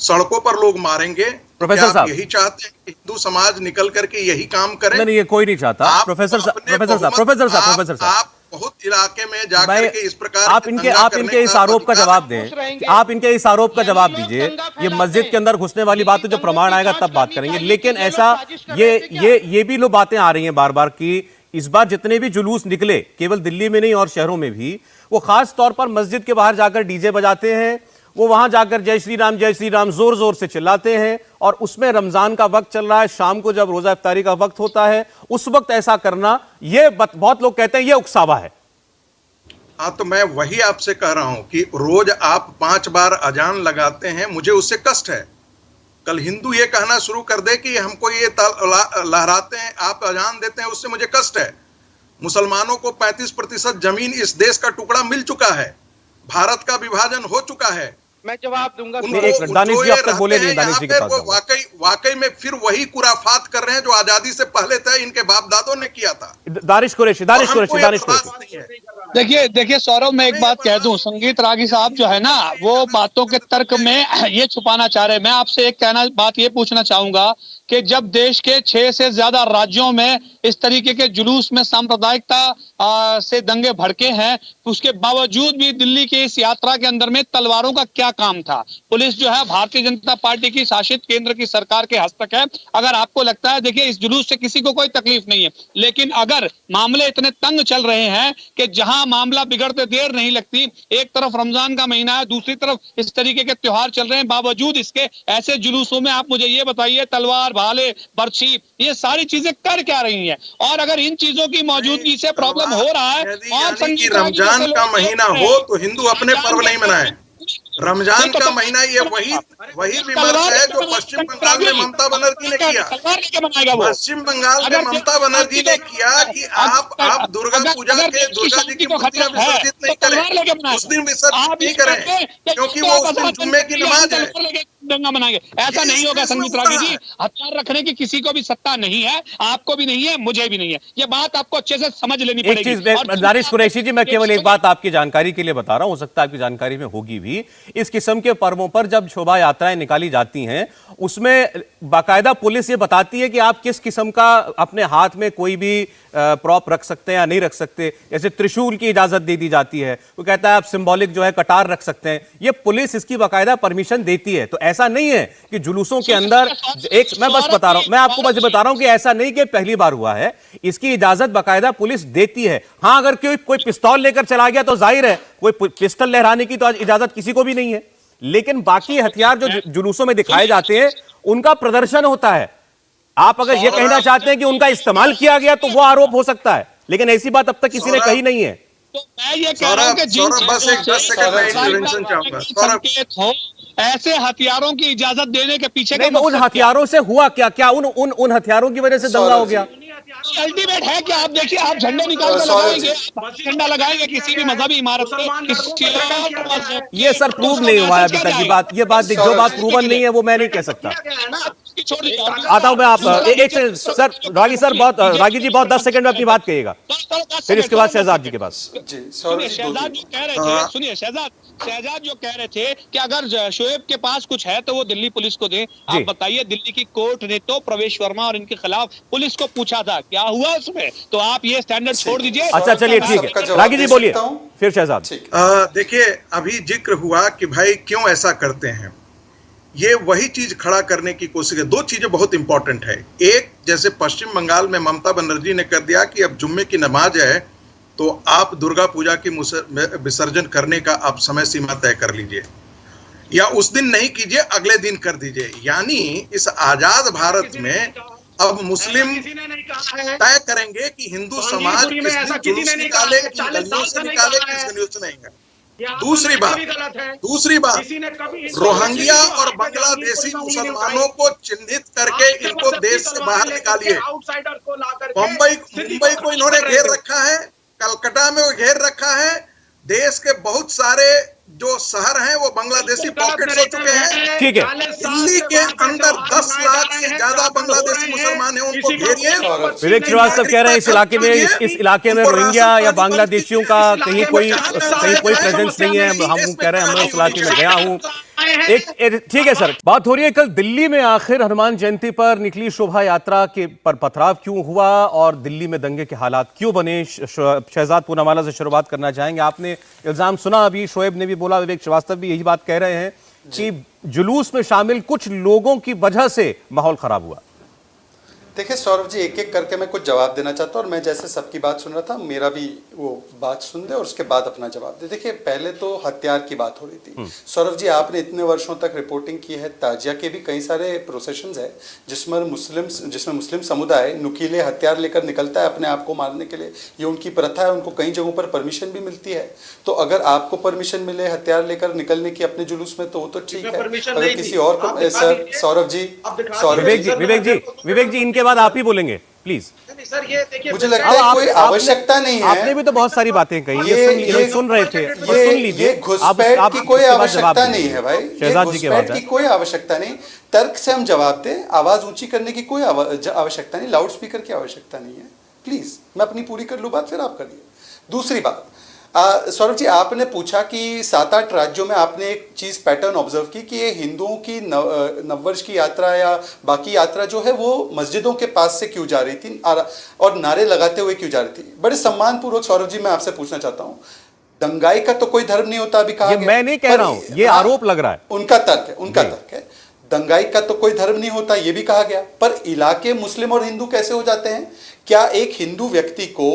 सड़कों पर लोग मारेंगे। प्रोफेसर साहब यही चाहते हैं कि हिंदू समाज निकल करके यही काम करे? नहीं, ये कोई नहीं चाहता। प्रोफेसर साहब आप बहुत इलाके में जाकर के इस प्रकार आप इनके इस आरोप का जवाब दें, आप इनके इस आरोप का जवाब दीजिए। ये मस्जिद के अंदर घुसने वाली बात तो जब प्रमाण आएगा तब बात करेंगे, लेकिन ऐसा ये भी लोग बातें आ रही हैं बार बार कि इस बार जितने भी जुलूस निकले, केवल दिल्ली में नहीं और शहरों में भी, वो खास तौर पर मस्जिद के बाहर जाकर डीजे बजाते हैं, वो वहां जाकर जय श्री राम जोर जोर से चिल्लाते हैं, और उसमें रमजान का वक्त चल रहा है, शाम को जब रोजा इफ्तारी का वक्त होता है उस वक्त ऐसा करना, ये बहुत लोग कहते हैं ये उकसावा है। हाँ, तो मैं वही आपसे कह रहा हूं कि रोज आप 5 बार अजान लगाते हैं, मुझे उससे कष्ट है। कल हिंदू ये कहना शुरू कर दे कि हमको ये लहराते हैं, आप अजान देते हैं, उससे मुझे कष्ट है। मुसलमानों को 35% जमीन इस देश का टुकड़ा मिल चुका है, भारत का विभाजन हो चुका है। मैं जवाब दूंगा। दानिश जी अब तक बोले नहीं, दानिश जी के पास वाकई में फिर वही कुराफात कर रहे हैं जो आजादी से पहले था, इनके बाप दादों ने किया था। दानिश कुरैशी देखिए सौरभ, मैं एक बात कह दूं, संगीत रागी साहब जो है ना, वो बातों के तर्क में ये छुपाना चाह रहे हैं। मैं आपसे एक बात ये पूछना चाहूंगा कि जब देश के 6 से ज्यादा राज्यों में इस तरीके के जुलूस में सांप्रदायिकता से दंगे भड़के हैं, उसके बावजूद भी दिल्ली की इस यात्रा के अंदर में तलवारों का क्या काम था? पुलिस जो है भारतीय जनता पार्टी की शासित केंद्र की सरकार के हस्तक है। अगर आपको लगता है, देखिए इस जुलूस से किसी को कोई तकलीफ नहीं है, लेकिन अगर मामले इतने तंग चल रहे हैं कि जहां मामला बिगड़ते देर नहीं लगती, एक तरफ रमजान का महीना है, दूसरी तरफ इस तरीके के त्योहार चल रहे हैं, बावजूद इसके ऐसे जुलूसों में आप मुझे ये बताइए, तलवार, भाले, बर्छी, ये सारी चीजें कर क्या रही हैं? और अगर इन चीजों की मौजूदगी से प्रॉब्लम हो रहा है और रमजान का महीना हो तो हिंदू अपने पर्व नहीं मनाए। रमजान का महीना ये वही विमर्श है जो पश्चिम बंगाल में ममता बनर्जी ने किया। तलवार लेके मनाएगा वो। पश्चिम बंगाल में ममता बनर्जी ने किया कि आप दुर्गा पूजा के दुर्गा जी की मूर्तियां विसर्जित नहीं करें, उस दिन विसर्जित नहीं करें, क्योंकि वो उस दिन जुम्मे की नमाज है। दंगा मनाएंगे, ऐसा नहीं होगा संगीत रागी जी। हथियार रखने की किसी को भी सत्ता नहीं है, आपको भी नहीं है, मुझे भी नहीं है। ये बात आपको अच्छे से समझ लेनी पड़ेगी। एक चीज दानिश कुरैशी जी, मैं केवल एक बात आपकी जानकारी के लिए बता रहा हूं, हो सकता है आपकी जानकारी में होगी भी। इस किस्म के पर्वों पर जब शोभा यात्राएं निकाली जाती हैं, उसमें बाकायदा पुलिस ये बताती है कि आप किस किस्म का अपने हाथ में कोई भी प्रॉप रख सकते हैं या नहीं रख सकते। जैसे त्रिशूल की इजाजत दे दी जाती है, वो कहता है आप सिंबॉलिक जो है कटार रख सकते हैं। ये पुलिस इसकी बाकायदा परमिशन देती है। तो ऐसा नहीं है कि जुलूसों के अंदर एक, मैं बस बता रहा हूं, मैं आपको बस बता रहा हूं कि ऐसा नहीं कि पहली बार हुआ है, इसकी इजाजत बाकायदा पुलिस देती है। हां, अगर कोई पिस्तौल लेकर चला गया तो जाहिर है कोई पिस्टल लहराने की तो इजाजत किसी को भी नहीं है, लेकिन बाकी हथियार जो जुलूसों में दिखाए जाते हैं उनका प्रदर्शन होता है। आप अगर यह कहना चाहते हैं कि उनका इस्तेमाल किया गया तो वो आरोप हो सकता है, लेकिन ऐसी बात अब तक किसी ने कही नहीं है। तो मैं ये कह रहा हूं कि बस एक 10 सेकंड में इंटरवेंशन चाहूंगा। ऐसे हथियारों की इजाजत देने के पीछे नहीं, तो उन हथियारों से हुआ क्या? क्या उन हथियारों की वजह से दंगा हो गया? अल्टीमेट है कि आप देखिए, आप झंडे निकाल कर लगाएंगे, झंडा लगाएंगे किसी भी मजहबी इमारत पे, ये सर प्रूव नहीं हुआ है अभी तक। ये बात जो बात प्रूवन नहीं है वो मैं नहीं कह सकता। आता हूं मैं आप एक सर रागी जी बहुत 10 सेकंड में अपनी बात कहिएगा, फिर इसके बाद शहजाद जी के पास। शहजाद जो कह रहे थे, सुनिए शहजाद जो कह रहे थे कि अगर शोएब के पास कुछ है तो वो दिल्ली पुलिस को दे। आप बताइए, दिल्ली की कोर्ट ने तो प्रवेश वर्मा और इनके खिलाफ पुलिस को पूछा था, क्या हुआ उसमें? तो आप ये स्टैंडर्ड छोड़ दीजिए। अच्छा चलिए ठीक है, रागी जी बोलिए, फिर शहजाद। देखिए, अभी जिक्र हुआ कि भाई क्यों ऐसा करते हैं, ये वही चीज खड़ा करने की कोशिश है। दो चीजें बहुत इंपॉर्टेंट है। एक, जैसे पश्चिम बंगाल में ममता बनर्जी ने कर दिया कि अब जुम्मे की नमाज है तो आप दुर्गा पूजा की विसर्जन करने का आप समय सीमा तय कर लीजिए, या उस दिन नहीं कीजिए, अगले दिन कर दीजिए। यानी इस आजाद भारत में अब मुस्लिम तय करेंगे कि हिंदू समाज किस दिन जुलूस निकाले, किन गलियों से निकाले, किस गलियों से नहीं। दूसरी बात, रोहिंग्या और बांग्लादेशी मुसलमानों को चिन्हित करके इनको देश से बाहर निकालिए। मुंबई को इन्होंने घेर रखा है, कलकत्ता में वो घेर रखा है, देश के बहुत सारे जो शहर हैं वो बांग्लादेशी पॉकेट्स हो चुके हैं। ठीक है, दिल्ली के अंदर 10 लाख से ज्यादा बांग्लादेशी मुसलमान हैं, उनको घेरिए। विवेक श्रीवास्तव कह रहे हैं इस इलाके में रोहिंग्या या बांग्लादेशियों का कहीं कोई प्रेजेंस नहीं है। हम कह रहे हैं, मैं उस इलाके में गया हूं। ठीक है सर, बात हो रही है कल दिल्ली में आखिर हनुमान जयंती पर निकली शोभा यात्रा के पर पथराव क्यों हुआ और दिल्ली में दंगे के हालात क्यों बने। शहजाद पूनावाला से शुरुआत करना चाहेंगे। आपने इल्जाम सुना, अभी शोएब ने भी बोला, विवेक श्रीवास्तव भी यही बात कह रहे हैं कि जुलूस में शामिल कुछ लोगों की वजह से माहौल खराब हुआ। देखिए सौरभ जी, एक एक करके मैं कुछ जवाब देना चाहता हूँ, और मैं जैसे सबकी बात सुन रहा था, मेरा भी वो बात सुन दे और उसके बाद अपना जवाब दे। देखिए, पहले तो हथियार की बात हो रही थी। सौरभ जी, आपने इतने वर्षों तक रिपोर्टिंग की है, ताजिया के भी कई सारे प्रोसेशंस है जिसमें मुस्लिम समुदाय नुकीले हथियार लेकर निकलता है अपने आप को मारने के लिए। ये उनकी प्रथा है, उनको कई जगहों पर परमिशन भी मिलती है। तो अगर आपको परमिशन मिले हथियार लेकर निकलने की अपने जुलूस में तो वो तो ठीक है, अगर किसी और को। सौरभ जी, विवेक जी इनके बाद आप ही बोलेंगे प्लीज। सर ये देखिए, मुझे लगता है कोई आवश्यकता नहीं है। आपने भी तो बहुत सारी बातें कही, ये सुन रहे थे, सुन लीजिए। घुसपैठ की कोई आवश्यकता नहीं है भाई, शहजाद जी के बाद की कोई आवश्यकता नहीं। तर्क से हम जवाब दें, आवाज ऊंची करने की कोई आवश्यकता नहीं, लाउड स्पीकर की आवश्यकता नहीं है। प्लीज मैं अपनी पूरी कर लूं बात, फिर आप करिए। दूसरी बात, सौरभ जी, आपने पूछा कि 7-8 राज्यों में आपने एक चीज पैटर्न ऑब्जर्व की कि ये हिंदुओं की नववर्ष की यात्रा या बाकी यात्रा जो है वो मस्जिदों के पास से क्यों जा रही थी और नारे लगाते हुए क्यों जा रही थी। बड़े सम्मानपूर्वक सौरभ जी मैं आपसे पूछना चाहता हूँ, दंगाई का तो कोई धर्म नहीं होता, अभी कहा गया। मैं नहीं कह रहा हूँ, ये आरोप लग रहा है, उनका तर्क है। दंगाई का तो कोई धर्म नहीं होता, ये भी कहा गया। पर इलाके मुस्लिम और हिंदू कैसे हो जाते हैं? क्या एक हिंदू व्यक्ति को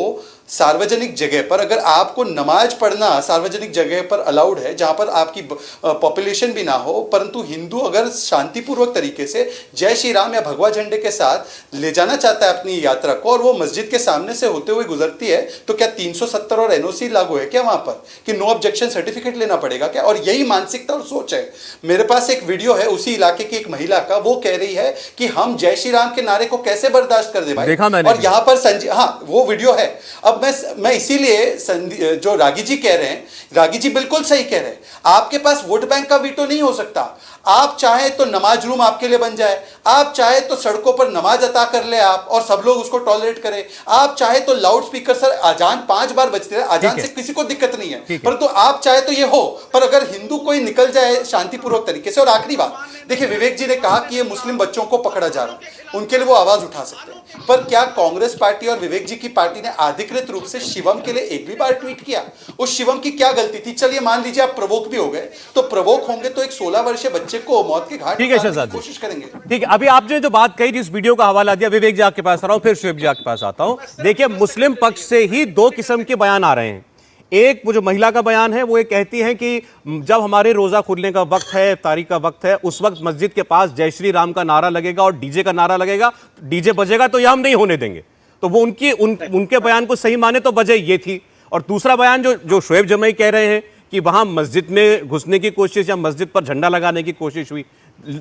सार्वजनिक जगह पर अगर आपको नमाज पढ़ना सार्वजनिक जगह पर अलाउड है, जहां पर आपकी पॉपुलेशन भी ना हो, परंतु हिंदू अगर शांतिपूर्वक तरीके से जय श्री राम या भगवा झंडे के साथ ले जाना चाहता है अपनी यात्रा को, और वो मस्जिद के सामने से होते हुए गुजरती है, तो क्या 370 और एनओसी लागू है क्या वहां पर, कि नो ऑब्जेक्शन सर्टिफिकेट लेना पड़ेगा क्या? और यही मानसिकता और सोच है। मेरे पास एक वीडियो है उसी इलाके की एक महिला का, वो कह रही है कि हम जय श्री राम के नारे को कैसे बर्दाश्त कर दे भाई। देखा मैंने और यहां पर हाँ वो वीडियो है। अब मैं इसीलिए जो रागी जी कह रहे हैं, रागी जी बिल्कुल सही कह रहे हैं, आपके पास वोट बैंक का वीटो नहीं हो सकता। आप चाहे तो नमाज रूम आपके लिए बन जाए, आप चाहे तो सड़कों पर नमाज अता कर ले आप और सब लोग उसको टॉलरेट करें, आप चाहे तो लाउड स्पीकर सर अजान 5 बार बजते रहे, अजान से किसी को दिक्कत नहीं है, परंतु आप चाहे तो ये हो। पर अगर हिंदू कोई निकल जाए शांतिपूर्वक तरीके से, और आखिरी बात देखिए, विवेक जी ने कहा कि ये मुस्लिम बच्चों को पकड़ा जा रहा है, उनके लिए वो आवाज उठा सकते हैं, पर क्या कांग्रेस पार्टी और विवेक जी की पार्टी ने अधिकृत रूप से शिवम के लिए एक भी बार ट्वीट किया? उस शिवम की क्या गलती थी? चलिए मान लीजिए आप प्रवोक भी हो गए, तो प्रवोक होंगे तो एक 16 वर्षीय बच्चे को मौत के घाट ठीक है शहजाद जी, कोशिश करेंगे। ठीक है। अभी आपने जो बात कही, जिस वीडियो का हवाला दिया, विवेक जी आपके पास आ रहा हूं, फिर शुएब जी आपके पास आता हूं। देखिए, मुस्लिम पक्ष से ही 2 किस्म के बयान आ रहे हैं। एक वो जो महिला का बयान है, वो ये कहती है कि जब हमारे रोजा खुलने का वक्त है, तारीख का वक्त है, उस वक्त मस्जिद के पास जय श्री राम का नारा लगेगा और डीजे का नारा लगेगा, डीजे बजेगा तो यह हम नहीं होने देंगे। तो वो उनके बयान को सही माने तो वजह ये थी। और दूसरा बयान जो शोएब जमई कह रहे हैं कि वहां मस्जिद में घुसने की कोशिश या मस्जिद पर झंडा लगाने की कोशिश हुई,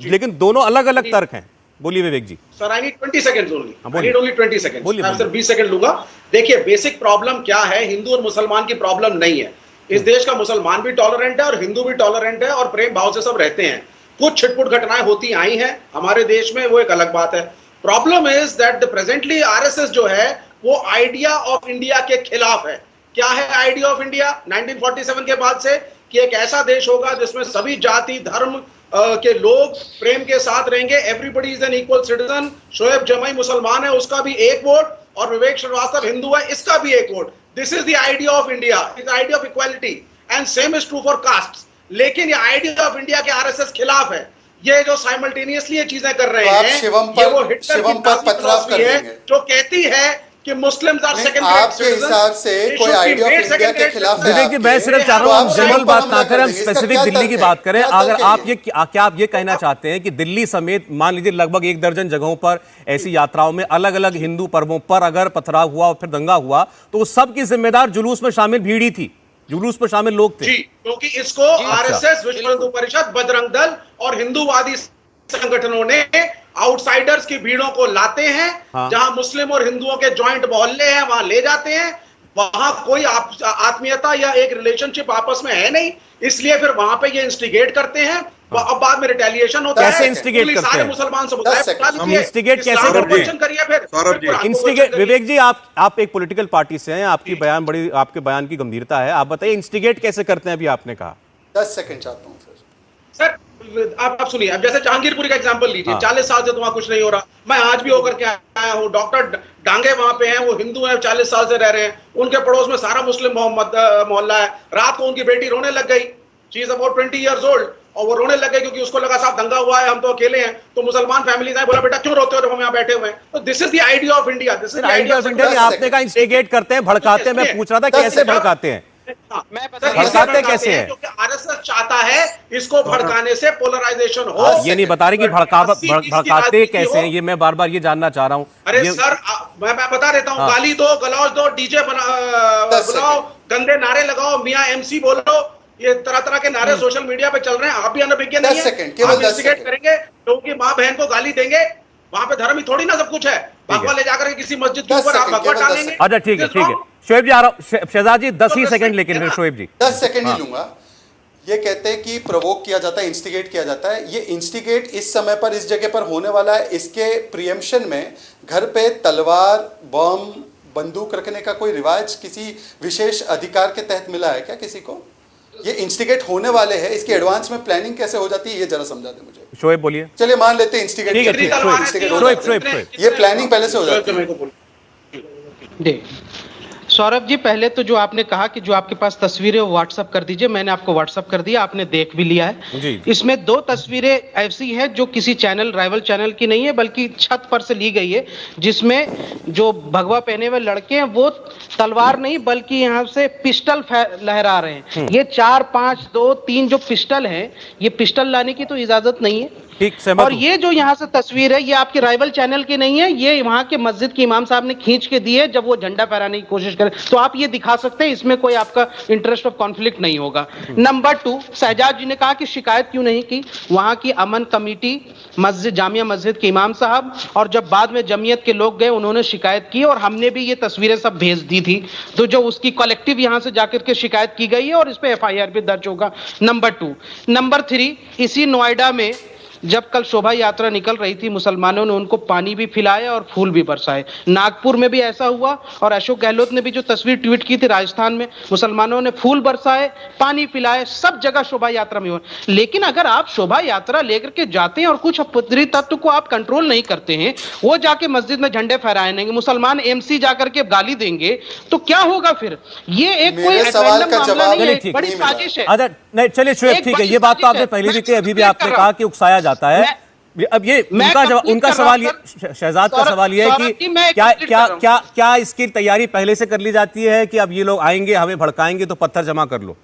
लेकिन दोनों अलग अलग तर्क हैं। बोलिए Vivek ji. Sir I need 20 seconds only, I need only 20 seconds, बोलिए, मैं सिर्फ 20 सेकंड लूंगा। देखिए, बेसिक प्रॉब्लम क्या है, हिंदू और मुसलमान की प्रॉब्लम नहीं है। इस देश का मुसलमान भी टॉलरेंट है और हिंदू भी टॉलरेंट है और प्रेम भाव से सब रहते हैं। कुछ छिटपुट घटनाएं होती आई हैं हमारे देश में, वो एक अलग बात है। Problem is that presently RSS जो है वो आइडिया ऑफ इंडिया के खिलाफ है। क्या है आइडिया ऑफ इंडिया 1947 के बाद से? कि एक ऐसा देश होगा जिसमें सभी जाति धर्म के लोग प्रेम के साथ रहेंगे, everybody is an equal citizen. Shoaib Jamai मुसलमान है, उसका भी एक वोट, और विवेक श्रीवास्तव हिंदू है, इसका भी एक वोट। This is the idea of India, is idea of equality, and same is true for caste. लेकिन ये आइडिया ऑफ इंडिया के आरएसएस खिलाफ है। ये जो साइमल्टेनियसली ये चीजें कर रहे हैं, ये वो हिटलर की फिलॉसफी है जो कहती है कि मुस्लिम्स आर सेकंड ग्रेड आपके हिसाब से कोई आइडिया ऑफ इंडिया के खिलाफ है? विवेक जी, मैं सिर्फ चाह रहा हूं हम जनरल बात ना करें, हम स्पेसिफिक दिल्ली की बात करें। अगर आप क्या आप ये कहना चाहते हैं कि दिल्ली समेत मान लीजिए लगभग 1 दर्जन जगहों पर ऐसी यात्राओं में अलग अलग हिंदू पर्वों पर अगर पथराव हुआ और फिर दंगा हुआ, तो उस सब की जिम्मेदार जुलूस में शामिल भीड़ ही थी, जुलूस में शामिल लोग थे? जी, क्योंकि इसको आरएसएस, विश्व हिंदू परिषद, बजरंग दल और हिंदूवादी संगठनों ने आउटसाइडर्स की भीड़ों को लाते हैं। हाँ। जहां मुस्लिम और हिंदुओं के जॉइंट मोहल्ले हैं वहां ले जाते हैं, वहां कोई आत्मीयता या एक रिलेशनशिप आपस में है नहीं, इसलिए फिर वहां पे ये इंस्टिगेट करते हैं। हाँ। अब बाद में रिटेलिएशन होता है। कैसे इंस्टिगेट करते हैं? सारे मुसलमान समुदाय इंस्टिगेट कैसे करते हैं? करिए फिर इंस्टिगेट। विवेक जी, आप एक पॉलिटिकल पार्टी से हैं, आपकी बयान बड़ी, आपके बयान की गंभीरता है, आप बताइए इंस्टिगेट कैसे करते हैं? अभी आपने कहा 10 सेकंड चाहता हूं फिर। सर आप सुनिए, अब जैसे जहांगीरपुरी का एग्जांपल लीजिए। 40 साल से तो वहां कुछ नहीं हो रहा। मैं आज भी होकर के आया हूं, डॉक्टर डांगे वहां पे हैं, वो हिंदू हैं, 40 साल से रह रहे हैं। उनके पड़ोस में सारा मुस्लिम मोहल्ला है। रात को उनकी बेटी रोने लग गई, she is about 20 years old, और वो रोने लग गई क्योंकि उसको लगा साहब दंगा हुआ है, हम तो अकेले हैं। तो मुसलमान फैमिली ने बोला बेटा क्यों रोते हो जब हम यहाँ बैठे हुए हैं? तो this is the idea of India, this is the idea of India. आपने कहा इंस्टिगेट करते हैं, भड़काते हैं, मैं पूछ रहा था कैसे भड़काते हैं? भड़काते कैसे हैं? क्योंकि आरएसएस चाहता है इसको भड़काने से पोलराइजेशन हो। ये नहीं बता रहे कि भड़काते कैसे हैं, ये मैं बार बार ये जानना चाह रहा हूँ। अरे सर मैं बता देता हूँ, गाली दो, गलौज दो, डीजे बनाओ, गंदे नारे लगाओ, मियां एमसी बोलो, ये तरह तरह के नारे सोशल मीडिया पे चल रहे हैं। आप भी अनभिज्ञ नहीं है। आप इंस्टिगेट करेंगे, लोगों की माँ बहन को गाली देंगे, वहां पे धर्म ही थोड़ी ना सब कुछ है। भगवा ले जाकर किसी मस्जिद के ऊपर आप भगवा डालेंगे। अच्छा ठीक है, ठीक है। शोएब जी आ रहा हूं। शहजाद जी 10 ही सेकंड, लेकिन शोएब जी 10 सेकंड ही लूंगा। ये कहते हैं कि प्रोवोक किया जाता है, इंस्टिगेट किया जाता है। ये इंस्टिगेट इस समय पर इस जगह पर होने वाला है। इसके प्रियम्पशन में घर पे तलवार, बम, बंदूक रखने का कोई रिवाज किसी विशेष अधिकार के तहत मिला है क्या किसी को? ये इंस्टिगेट होने वाले हैं, इसकी एडवांस में प्लानिंग कैसे हो जाती है, ये जरा समझा दे मुझे। शोएब बोलिए। चलिए मान लेते हैं इंस्टिगेट, ये प्लानिंग पहले से हो जाती है। सौरभ जी, पहले तो जो आपने कहा कि जो आपके पास तस्वीरें वो व्हाट्सएप कर दीजिए, मैंने आपको व्हाट्सएप कर दिया, आपने देख भी लिया है। जी। इसमें 2 तस्वीरें ऐसी हैं जो किसी चैनल, राइवल चैनल की नहीं है, बल्कि छत पर से ली गई है, जिसमें जो भगवा पहने हुए लड़के हैं वो तलवार नहीं बल्कि यहाँ से पिस्टल लहरा रहे हैं। ये 4, 5, 2, 3 जो पिस्टल है, ये पिस्टल लाने की तो इजाजत नहीं है। ठीक, सहमत और हूं। ये जो यहाँ से तस्वीर है, ये आपके राइवल चैनल की नहीं है, ये वहां के मस्जिद के इमाम साहब ने खींच के दी है जब वो झंडा फहराने की कोशिश करे, तो आप ये दिखा सकते हैं, इसमें कोई आपका इंटरेस्ट ऑफ कॉन्फ्लिक्ट नहीं होगा। नंबर 2, शहजाद जी ने कहा कि शिकायत क्यों नहीं की वहां की अमन कमेटी, मस्जिद, जामिया मस्जिद के इमाम साहब, और जब बाद में जमीयत के लोग गए उन्होंने शिकायत की और हमने भी ये तस्वीरें सब भेज दी थी, तो जो उसकी कलेक्टिव यहां से जाकर के शिकायत की गई है और इस पे FIR भी दर्ज होगा। नंबर 2। नंबर 3, इसी नोएडा में जब कल शोभा यात्रा निकल रही थी, मुसलमानों ने उनको पानी भी पिलाया और फूल भी बरसाए। नागपुर में भी ऐसा हुआ, और अशोक गहलोत ने भी जो तस्वीर ट्वीट की थी राजस्थान में, मुसलमानों ने फूल बरसाए, पानी पिलाए, सब जगह शोभा यात्रा में हुआ। लेकिन अगर आप शोभा यात्रा लेकर के जाते हैं और कुछ अपराधी तत्व को आप कंट्रोल नहीं करते हैं, वो जाके मस्जिद में झंडे फहराएंगे, मुसलमान MC जाकर के गाली देंगे, तो क्या होगा फिर? ये एक कोई मेरे सवाल का मामला जवाब नहीं है, ठीक, बड़ी नहीं मिला। साजिश है। अच्छा, नहीं, चलिए शुएब, एक ठीक है, बड़ी ये बात तो साजिश आपने है। पहले भी मैं कही, अभी भी कंप्लीट आपने कर कहा रहा कि उकसाया जाता है। अब ये मैं उनका कंप्लीट सवाल, कर रहा हूं, शहजाद का सौरभ सवाल ये है जी, कि मैं क्या कंप्लीट क्या कर रहा हूं। क्या क्या इसकी तैयारी पहले से कर ली जाती है कि अब ये लोग आएंगे, हमें भड़काएंगे तो पत्थर जमा कर लो?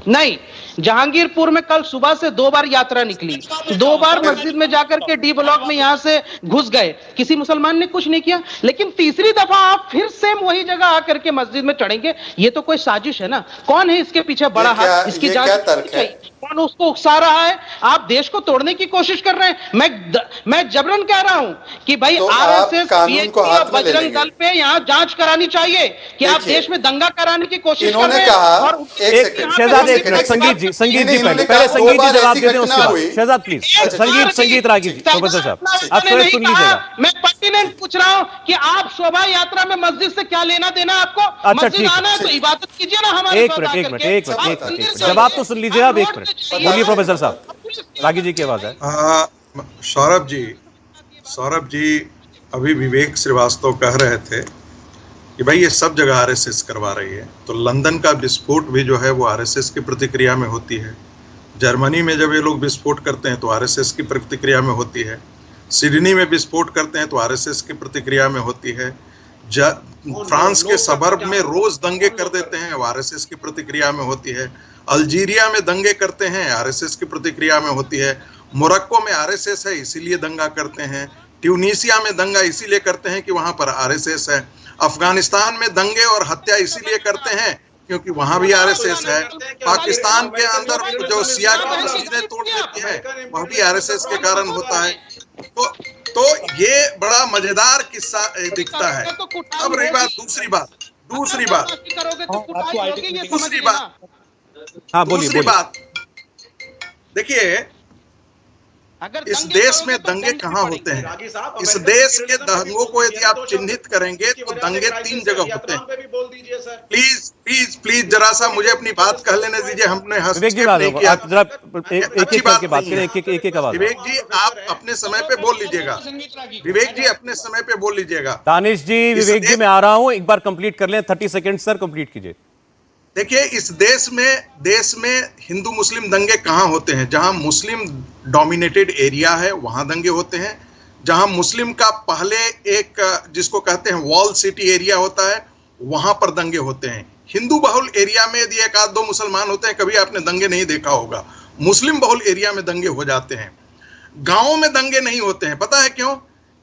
नहीं, जहांगीरपुर में कल सुबह से 2 बार यात्रा निकली, 2 बार मस्जिद में जाकर के D ब्लॉक में यहां से घुस गए, किसी मुसलमान ने कुछ नहीं किया। लेकिन तीसरी दफा आप फिर सेम वही जगह आकर के मस्जिद में चढ़ेंगे, ये तो कोई साजिश है ना? कौन है इसके पीछे बड़ा हाथ? इसकी जांच चाहिए। कौन उसको उकसा रहा है? आप देश को तोड़ने की कोशिश कर रहे हैं। मैं जबरन कह रहा हूं कि भाई तो RSS, कानून को BJP हाथ और में ले बजरंग लेंगे। दल पे यहाँ जांच करानी चाहिए कि आप देखिए, देश में दंगा कराने की कोशिश कर इन्होंने रहे हैं। कहा, और एक सेकंड, शहजाद, एक सेकंड, मिनट, संगीत जी, संगीत जी, इन्होंने पहले कहा, संगीत 2 बार जी जवाब ऐसी दे दें, उसके घटना बाद हुई। शहजाद प्लीज, संगीत रागी जी, प्रोफेसर साहब आप स्वयं सुन लीजिएगा। मैं पर्टिनेंट पूछ रहा हूं कि आप शोभा यात्रा में मस्जिद से क्या लेना देना आपको? अच्छा, मस्जिद ठीक आना है तो इबादत कीजिए ना हमारे एक साथ मिनट, एक आकर मिनट, के। एक मिनट, आप एक मिनट, मंदिर एक से मिनट, जवाब तो सुन लीजिए आप, एक रोड मिनट, पे जाइए। बोलिए प्रोफेसर साहब, रागी जी की आवाज है। सौरभ जी अभी विवेक श्रीवास्तव कह रहे थे कि भाई ये सब जगह RSS करवा रही है, तो लंदन का विस्फोट भी जो है वो RSS की प्रतिक्रिया में होती है। जर्मनी में जब ये लोग विस्फोट करते हैं तो RSS की प्रतिक्रिया में होती है। सिडनी में विस्फोट करते हैं तो RSS की प्रतिक्रिया में होती है। फ्रांस के सबर्ब में रोज दंगे कर देते हैं, वो RSS की प्रतिक्रिया में होती है। अल्जीरिया में दंगे करते हैं, RSS की प्रतिक्रिया में होती है। मोरक्को में RSS है इसीलिए दंगा करते हैं। ट्यूनीसिया में दंगा इसीलिए करते हैं कि वहां पर RSS है। अफगानिस्तान में दंगे और हत्या इसीलिए करते हैं क्योंकि वहां भी RSS है। पाकिस्तान के अंदर जो सिया की मस्जिदें तोड़ देती है वह भी RSS के कारण होता है। तो ये बड़ा मजेदार किस्सा दिखता है। अब रही बात दूसरी बात हाँ, बोलिए। देखिए, इस देश में दंगे कहाँ होते हैं? इस देश के दंगों को यदि आप चिन्हित करेंगे तो दंगे 3 जगह होते हैं। प्लीज जरा सा मुझे अपनी बात कह लेने दीजिए। हमने हस्तक्षेप नहीं किया। विवेक जी आप अपने समय पे बोल लीजिएगा। दानिश जी, विवेक जी मैं आ रहा हूं, एक बार कंप्लीट कर लें, 30 सेकंड सर, कंप्लीट कीजिए। देखिए, इस देश में हिंदू मुस्लिम दंगे कहाँ होते हैं? जहां मुस्लिम डोमिनेटेड एरिया है वहां दंगे होते हैं। जहां मुस्लिम का पहले एक जिसको कहते हैं वॉल सिटी एरिया होता है वहां पर दंगे होते हैं। हिंदू बहुल एरिया में यदि 1-2 मुसलमान होते हैं, कभी आपने दंगे नहीं देखा होगा। मुस्लिम बहुल एरिया में दंगे हो जाते हैं। गांवों में दंगे नहीं होते हैं। पता है क्यों?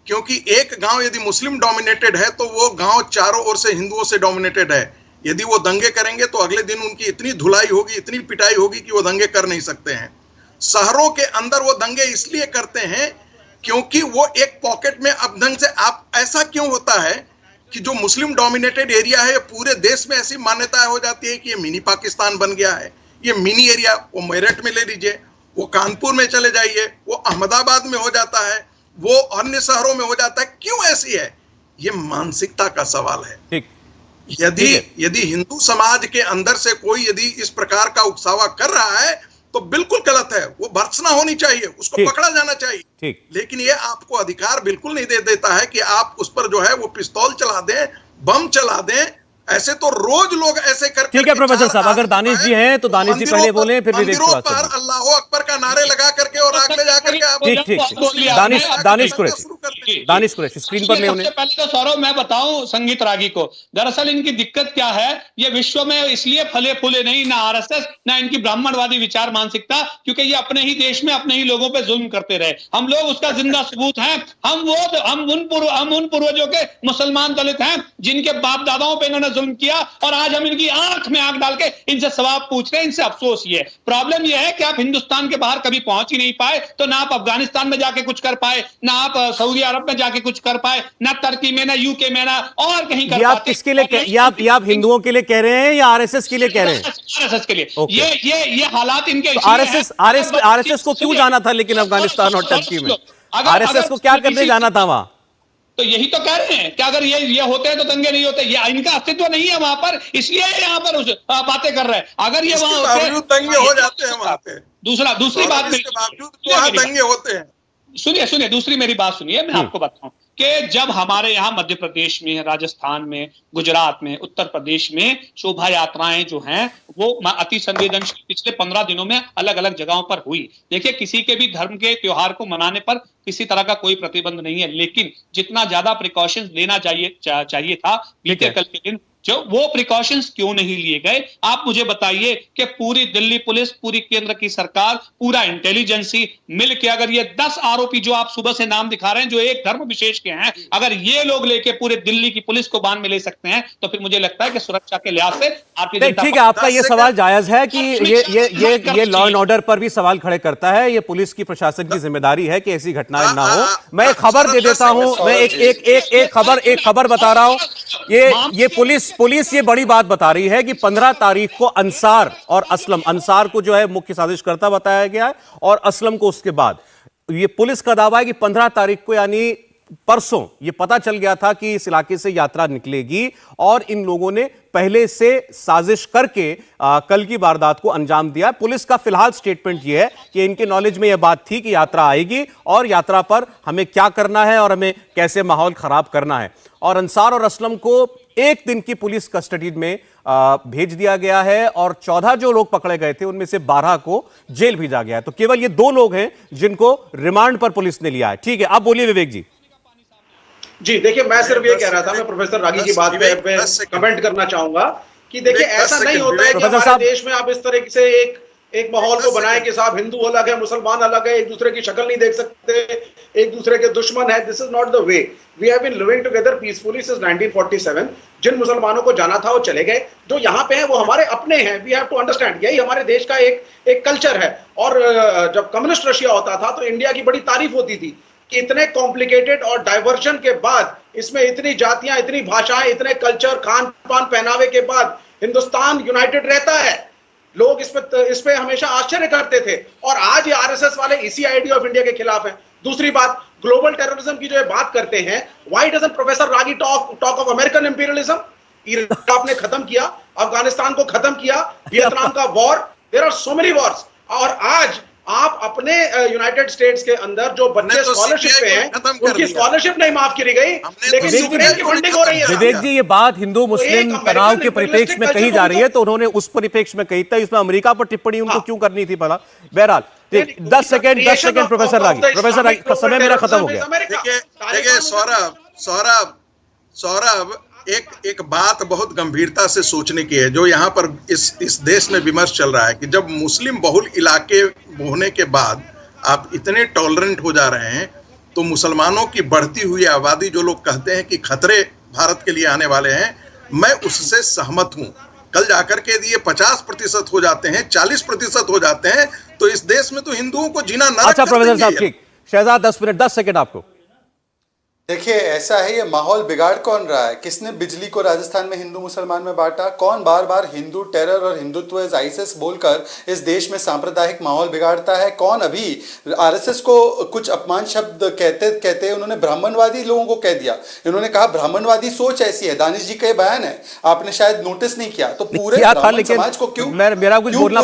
क्योंकि एक गांव यदि मुस्लिम डोमिनेटेड है तो वो गांव चारों ओर से हिंदुओं से डोमिनेटेड है। यदि वो दंगे करेंगे तो अगले दिन उनकी इतनी धुलाई होगी, इतनी पिटाई होगी कि वो दंगे कर नहीं सकते हैं। शहरों के अंदर वो दंगे इसलिए करते हैं क्योंकि वो एक पॉकेट में अब ढंग से आप ऐसा क्यों होता है कि जो मुस्लिम डोमिनेटेड एरिया है पूरे देश में ऐसी मान्यता हो जाती है कि ये मिनी पाकिस्तान बन गया है। ये मिनी एरिया वो मेरठ में ले लीजिए, वो कानपुर में चले जाइए, वो अहमदाबाद में हो जाता है, वो अन्य शहरों में हो जाता है। क्यों ऐसी है? ये मानसिकता का सवाल है। ठीक, यदि हिंदू समाज के अंदर से कोई यदि इस प्रकार का उकसावा कर रहा है तो बिल्कुल गलत है। वो भर्त्सना होनी चाहिए, उसको पकड़ा जाना चाहिए। ठीक, लेकिन ये आपको अधिकार बिल्कुल नहीं दे देता है कि आप उस पर जो है वो पिस्तौल चला दें, बम चला दें, ऐसे तो रोज लोग ऐसे करके ठीक है प्रोफेसर साहब, अगर दानिश जी हैं तो दानिश जी पहले बोले, फिर विवेक से बात करें। अल्लाह अकबर का नारे लगा करके और आगे जाकर के आप ठीक दानिश कुरैशी स्क्रीन पर ले उन्हें। सबसे पहले तो सौरभ मैं बताऊं संगीत रागी को, दरअसल इनकी दिक्कत क्या है, ये विश्व में इसलिए फले फूले नहीं, ना आरएसएस ना इनकी ब्राह्मणवादी विचार मानसिकता, क्योंकि ये अपने ही देश में अपने ही लोगों पे जुल्म करते रहे। हम लोग उसका जिंदा सबूत हैं। हम उन पूर्वजों के मुसलमान दलित हैं जिनके बाप दादाओं पे इन्होंने जुल्म किया, और आज हम इनकी आंख में आंख डाल के इनसे सवाल पूछ रहे हैं। इनसे अफसोस ये प्रॉब्लम ये है कि आप हिंदुस्तान के बाहर कभी पहुंच ही नहीं पाए, तो ना आप अफगानिस्तान में जाके कुछ कर पाए, ना आप सऊदी अरब में जाके कुछ कर पाए, ना टर्की में, ना यूके में, ना और कहीं कर ये आप किसके लिए, ये आप हिंदुओं के लिए कह रहे हैं या आरएसएस के लिए कह रहे हैं? आरएसएस के लिए। ये हालात इनके आरएसएस को क्यों जाना था लेकिन अफगानिस्तान और टर्की में? आरएसएस को क्या करने जाना था वहां? तो यही तो कह रहे हैं कि अगर ये होते हैं तो दंगे नहीं होते। ये इनका अस्तित्व नहीं है वहां पर, इसलिए यहाँ पर बातें कर रहे हैं। अगर ये वहां होते दंगे हो जाते हैं वहां पे। दूसरी बात दंगे होते हैं। सुनिए दूसरी मेरी बात सुनिए, मैं आपको बताऊं कि जब हमारे यहाँ मध्य प्रदेश में, राजस्थान में, गुजरात में, उत्तर प्रदेश में शोभा यात्राएं जो हैं वो अति संवेदनशील पिछले 15 दिनों में अलग अलग जगहों पर हुई। देखिए, किसी के भी धर्म के त्योहार को मनाने पर किसी तरह का कोई प्रतिबंध नहीं है, लेकिन जितना ज्यादा प्रिकॉशंस लेना चाहिए था बीते कल के दिन, जो वो प्रिकॉशंस क्यों नहीं लिए गए? आप मुझे बताइए कि पूरी दिल्ली पुलिस, पूरी केंद्र की सरकार, पूरा इंटेलिजेंसी मिलके अगर ये 10 आरोपी जो आप सुबह से नाम दिखा रहे हैं जो एक धर्म विशेष के हैं, अगर ये लोग लेके पूरे दिल्ली की पुलिस को बांध में ले सकते हैं, तो फिर मुझे लगता है कि सुरक्षा के लिहाज से ठीक है, आपका ये सवाल जायज है कि ये लॉ एंड ऑर्डर पर भी सवाल खड़े करता है। ये पुलिस की, प्रशासन की जिम्मेदारी है कि ऐसी घटनाएं ना हो। मैं एक खबर दे देता हूं, मैं एक खबर बता रहा हूं। ये पुलिस ये बड़ी बात बता रही है कि 15 तारीख को अंसार को जो है मुख्य साजिशकर्ता बताया गया है, और असलम को उसके बाद। ये पुलिस का दावा है कि 15 तारीख को यानी परसों ये पता चल गया था कि इस इलाके से यात्रा निकलेगी, और इन लोगों ने पहले से साजिश करके कल की वारदात को अंजाम दिया। पुलिस का फिलहाल स्टेटमेंट यह है कि इनके नॉलेज में यह बात थी कि यात्रा आएगी और यात्रा पर हमें क्या करना है और हमें कैसे माहौल खराब करना है। और अंसार और असलम को एक दिन की पुलिस कस्टडी में भेज दिया गया है, और 14 जो लोग पकड़े गए थे उनमें से 12 को जेल भेजा गया है। तो केवल ये 2 लोग हैं जिनको रिमांड पर पुलिस ने लिया है। ठीक है, आप बोलिए विवेक जी। जी देखिए, मैं सिर्फ ये कह रहा था, मैं प्रोफेसर रागी की बात पे कमेंट करना चाहूंगा कि देखिए, ऐसा नहीं होता है कि हमारे देश में आप इस तरह से एक माहौल को बनाए कि साहब हिंदू अलग है, मुसलमान अलग है, एक दूसरे की शक्ल नहीं देख सकते, एक दूसरे के दुश्मन है। This is not the way. We have been living together peacefully since 1947। जिन मुसलमानों को जाना था वो चले गए, जो यहाँ पे हैं वो हमारे अपने हैं। वी हैव टू अंडरस्टैंड, यही हमारे देश का एक कल्चर है। और जब कम्युनिस्ट रशिया होता था तो इंडिया की बड़ी तारीफ होती थी कि इतने कॉम्प्लिकेटेड और डाइवर्जन के बाद, इसमें इतनी जातियां, इतनी भाषाएं, इतने कल्चर, खान पान, पहनावे के बाद हिंदुस्तान यूनाइटेड रहता है। लोग इस पे हमेशा आश्चर्य करते थे, और आज ये आरएसएस वाले इसी आइडिया ऑफ इंडिया के खिलाफ हैं। दूसरी बात, ग्लोबल टेररिज्म की जो ये बात करते हैं, why doesn't professor Ragi talk of American imperialism? Iraq ने खत्म किया, अफगानिस्तान को खत्म किया, वियतनाम का war, there are so many wars. और आज आप अपने यूनाइटेड स्टेट्स के अंदर जो बच्चे स्कॉलरशिप पे हैं, उनकी स्कॉलरशिप नहीं माफ की गई, लेकिन यूक्रेन की फंडिंग हो रही है। विवेक जी, ये बात हिंदू मुस्लिम तनाव के परिप्रेक्ष्य में कही जा रही है, तो उन्होंने उस परिप्रेक्ष्य में कही था, इसमें अमेरिका पर टिप्पणी उनको क्यों करनी थी भला? बहरहाल 10 सेकंड प्रोफेसर रागी, समय मेरा खत्म हो गया। देखिए सौरभ, एक बात बहुत गंभीरता से सोचने की है, जो यहाँ पर इस देश में विमर्श चल रहा है कि जब मुस्लिम बहुल इलाके होने के बाद आप इतने टॉलरेंट हो जा रहे हैं, तो मुसलमानों की बढ़ती हुई आबादी, जो लोग कहते हैं कि खतरे भारत के लिए आने वाले हैं, मैं उससे सहमत हूं। कल जाकर के यदि ये 50% हो जाते हैं, 40% हो जाते हैं, तो इस देश में तो हिंदुओं को जीना नरक। अच्छा प्रोफेसर साहब, ठीक, शहजाद 10 सेकंड आपको। देखिए, ऐसा है, ये माहौल बिगाड़ कौन रहा है? किसने बिजली को राजस्थान में हिंदू मुसलमान में बांटा? कौन बार बार हिंदू टेरर और हिंदुत्व आईएसएस बोलकर इस देश में सांप्रदायिक माहौल बिगाड़ता है? कौन अभी आरएसएस को कुछ अपमान शब्द कहते उन्होंने ब्राह्मणवादी लोगों को कह दिया। इन्होंने कहा ब्राह्मणवादी सोच ऐसी है। दानिश जी का ये बयान है, आपने शायद नोटिस नहीं किया। तो पूरे ब्राह्मण समाज को क्यों, मेरा कुछ बोलना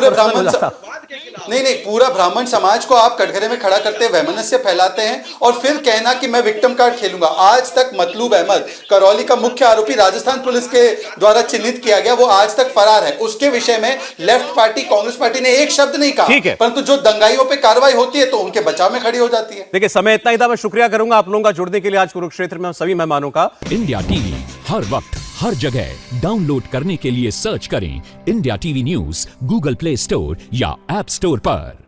नहीं, पूरा ब्राह्मण समाज को आप कटघरे में खड़ा करते वैमनस्य फैलाते हैं और फिर कहना कि मैं विक्टिम कार्ड खेलूंगा। आज तक मतलूब अहमद, करौली का मुख्य आरोपी, राजस्थान पुलिस के द्वारा चिन्हित किया गया, वो आज तक फरार है। उसके विषय में लेफ्ट पार्टी, कांग्रेस पार्टी ने एक शब्द नहीं कहा, परंतु जो दंगाइयों पे कार्रवाई होती है तो उनके बचाव में खड़ी हो जाती है। देखिए, समय इतना ही था। मैं शुक्रिया करूंगा आप लोगों का जुड़ने के लिए आज कुरुक्षेत्र में सभी मेहमानों का। इंडिया टीवी हर वक्त हर जगह डाउनलोड करने के लिए सर्च करें India TV news Google play store या ऐप स्टोर पर।